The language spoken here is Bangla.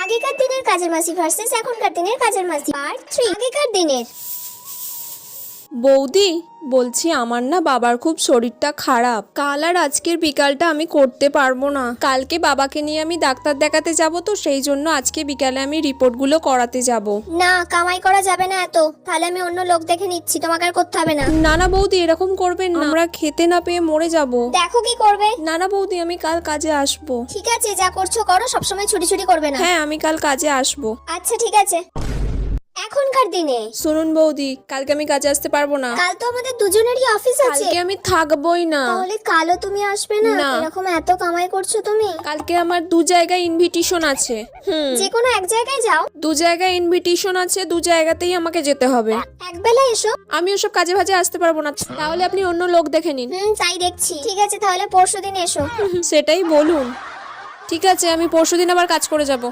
আগেকার দিনের কাজের মাসি ভার্সেস এখনকার দিনের কাজের মাসি পার্ট 3। আগেকার দিনের। বৌদি বলছি আমার না বাবার খুব শরীরটা খারাপ, কাল আর আজকের বিকালটা আমি করতে পারবো না। কালকে বাবাকে নিয়ে আমি ডাক্তার দেখাতে যাব, তো সেই জন্য আজকে বিকালে আমি রিপোর্টগুলো করাতে যাব। না, কামাই করা যাবে না এত, তাহলে আমি অন্য লোক দেখে নিচ্ছি, তোমাকে আর করতে হবে না। না না বৌদি, এরকম করবেন না, আমরা খেতে না পেয়ে মরে যাব। দেখো কি করবে। না না বৌদি, আমি কাল কাজে আসবো। ঠিক আছে, যা করছো করো, সবসময় ছুটি ছুটি করবে না। হ্যাঁ, আমি কাল কাজে আসবো। আচ্ছা ঠিক আছে। এখনকার দিনে। শুনুন বৌদি, কালকে আমি কাজে আসতে পারবো না। কাল তো আমাদের দুজনেরই অফিস আছে। কালকে আমি থাকবোই না। তাহলে কালও তুমি আসবে না? না। এরকম এত কামাই করছো তুমি। কালকে আমার 2 জায়গায় ইনভিটেশন আছে। যে কোনো এক জায়গায় যাও। 2 জায়গায় ইনভিটেশন আছে, 2 জায়গাতেই আমাকে যেতে হবে। একবেলা এসো। আমি ওসব কাজে ভাজে আসতে পারবো না, তাহলে আপনি অন্য লোক দেখে নিন। তাই দেখছি। ঠিক আছে, তাহলে পরশুদিন এসো। সেটাই বলুন। ঠিক আছে, আমি পরশুদিন আবার কাজ করে যাব।